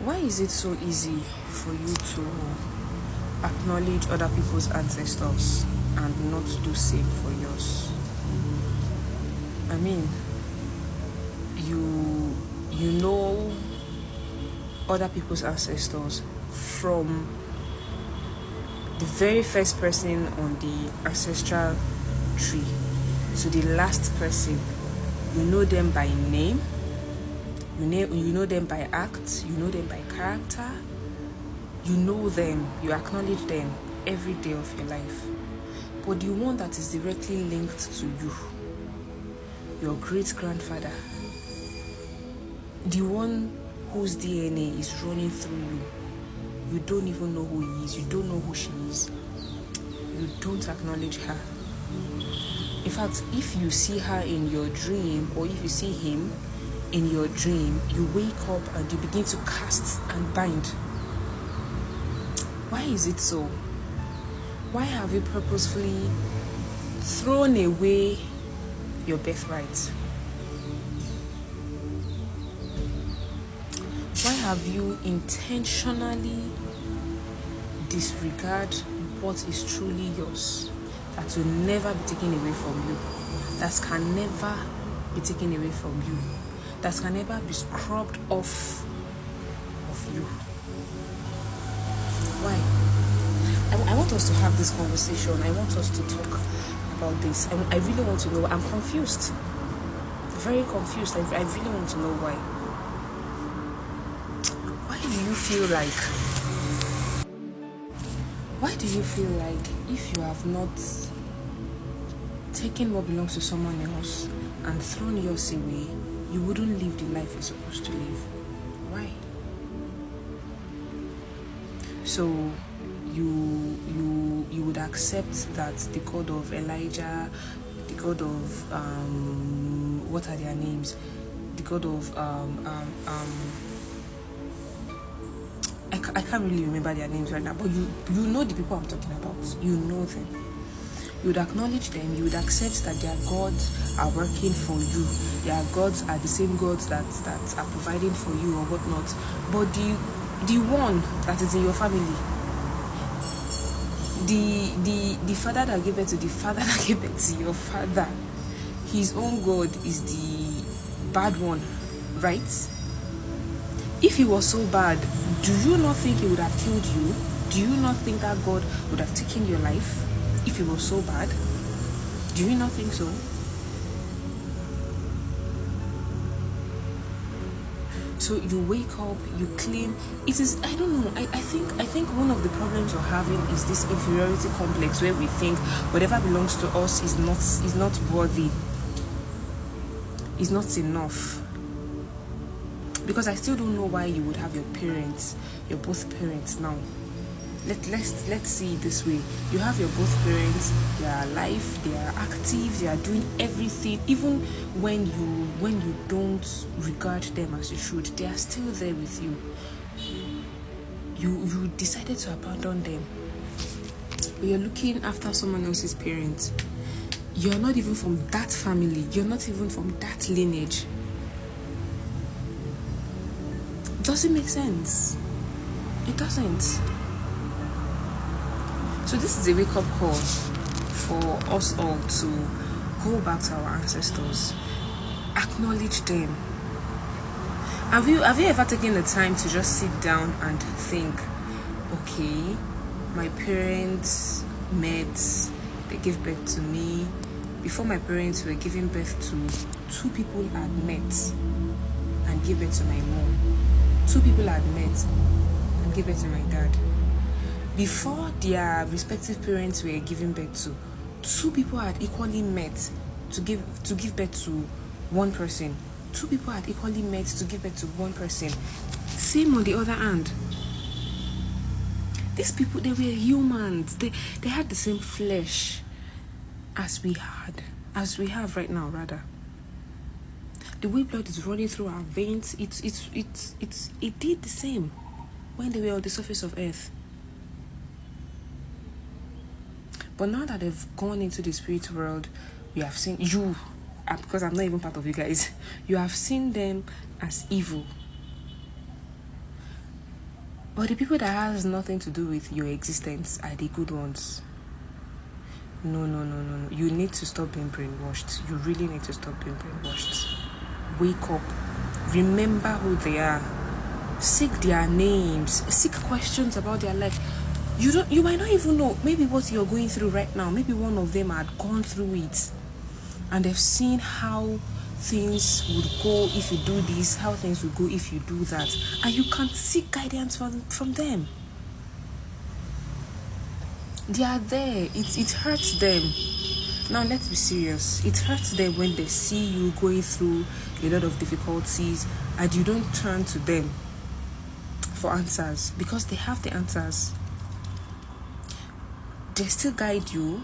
Why is it so easy for you to acknowledge other people's ancestors and not do same for yours? I mean, you know other people's ancestors from the very first person on the ancestral tree to the last person. You know them by name, you know them by act, you know them by character, you know them, you acknowledge them every day of your life. But the one that is directly linked to you, your great-grandfather, the one whose DNA is running through you, you don't even know who he is, you don't know who she is, you don't acknowledge her. In fact, if you see her in your dream, or if you see him in your dream, you wake up and you begin to cast and bind. Why is it so? Why have you purposefully thrown away your birthright? Why have you intentionally disregard what is truly yours, that will never be taken away from you, that can never be taken away from you, that can never be scrubbed off of you? Why? I want us to have this conversation. I want us to talk about this. I really want to know. I'm confused. Very confused. I really want to know why. Why do you feel like if you have not taken what belongs to someone else and thrown yours away, you wouldn't live the life you're supposed to live? Why? So you would accept that the God of Elijah, the God of what are their names? The God of I can't really remember their names right now, but you know the people I'm talking about. You know them. You would acknowledge them. You would accept that their gods are working for you. Their gods are the same gods that are providing for you or whatnot. But the one that is in your family, the father that gave birth to the father that gave birth to your father, his own God is the bad one, right? If he was so bad, do you not think he would have killed you? Do you not think that God would have taken your life if he was so bad? Do you not think so? So you wake up, you claim it is, I don't know, I think one of the problems we're having is this inferiority complex, where we think whatever belongs to us is not worthy, is not enough. Because I still don't know why you would have your both parents now. Let's see it this way. You have your both parents, they are alive, they are active, they are doing everything. Even when you don't regard them as you should, they are still there with you. You decided to abandon them. You're looking after someone else's parents. You're not even from that family. You're not even from that lineage. Does it make sense? It doesn't. So this is a wake-up call for us all to go back to our ancestors, acknowledge them. Have you ever taken the time to just sit down and think, okay, my parents met, they gave birth to me. Before my parents were giving birth to, 2 people had met and gave birth to my mom. 2 people had met and gave birth to my dad. Before their respective parents were giving birth to, 2 people had equally met to give birth to one person. 2 people had equally met to give birth to one person. Same on the other hand. These people, they were humans. They had the same flesh as we have right now, rather. The way blood is running through our veins, it did the same when they were on the surface of earth. But now that they've gone into the spirit world, we have seen you, because I'm not even part of you guys, you have seen them as evil. But the people that has nothing to do with your existence are the good ones. No. You need to stop being brainwashed. You really need to stop being brainwashed. Wake up. Remember who they are. Seek their names. Seek questions about their life. You might not even know maybe what you're going through right now. Maybe one of them had gone through it and they've seen how things would go if you do this, how things would go if you do that, and you can seek guidance from them. They are there. It hurts them. Now let's be serious. It hurts them when they see you going through a lot of difficulties and you don't turn to them for answers, because they have the answers. They still guide you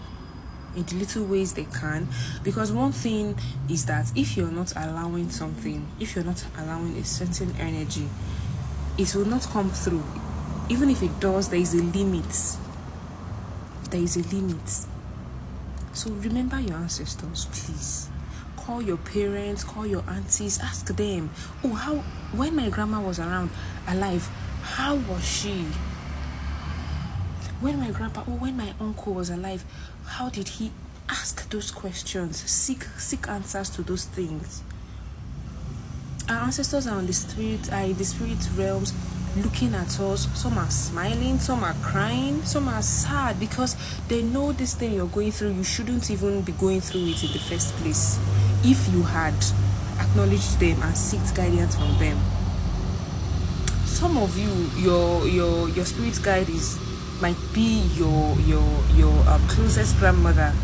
in the little ways they can, because one thing is that if you're not allowing something, if you're not allowing a certain energy, it will not come through. Even if it does, there is a limit. There is a limit. So remember your ancestors, please. Call your parents, call your aunties, ask them, when my grandma was alive, how was she? When my grandpa when my uncle was alive, how did he? Ask those questions. Seek answers to those things. Our ancestors are in the spirit realms, looking at us. Some are smiling, some are crying, some are sad, because they know this thing you're going through, you shouldn't even be going through it in the first place. If you had acknowledged them and sought guidance from them. Some of you, your spirit guide might be your closest grandmother,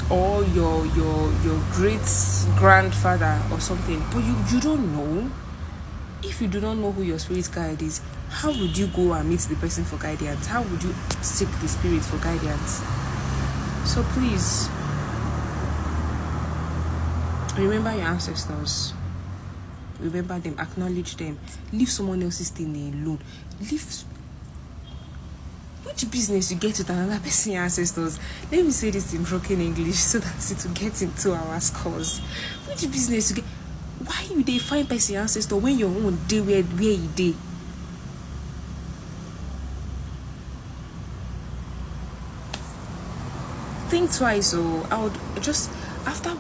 or your great grandfather or something, but you don't know. If you do not know who your spirit guide is, how would you go and meet the person for guidance? How would you seek the spirit for guidance? So please remember your ancestors. Remember them, acknowledge them. Leave someone else's thing alone. Which business you get with another person's ancestors? Let me say this in broken English so that it will get into our scores. Which business you get? Why you dey find person ancestor when your own day where you dey? Think twice. So I would just, after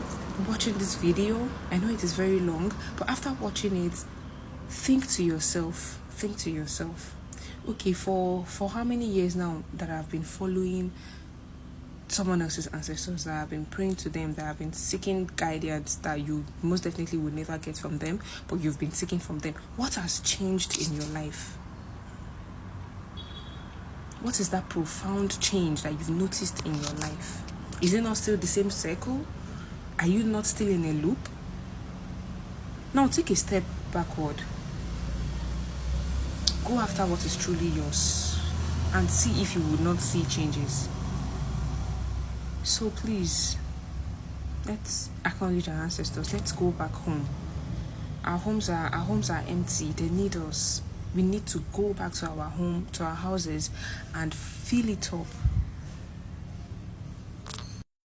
watching this video, I know it is very long, but after watching it, think to yourself. Okay, for how many years now that I've been following someone else's ancestors, that I've been praying to them, that I've been seeking guidance that you most definitely would never get from them, but you've been seeking from them. What has changed in your life? What is that profound change that you've noticed in your life? Is it not still the same circle? Are you not still in a loop? Now take a step backward. Go after what is truly yours and see if you would not see changes. So please, let's acknowledge our ancestors. Let's go back home. Our homes are empty. They need us. We need to go back to our home, to our houses, and fill it up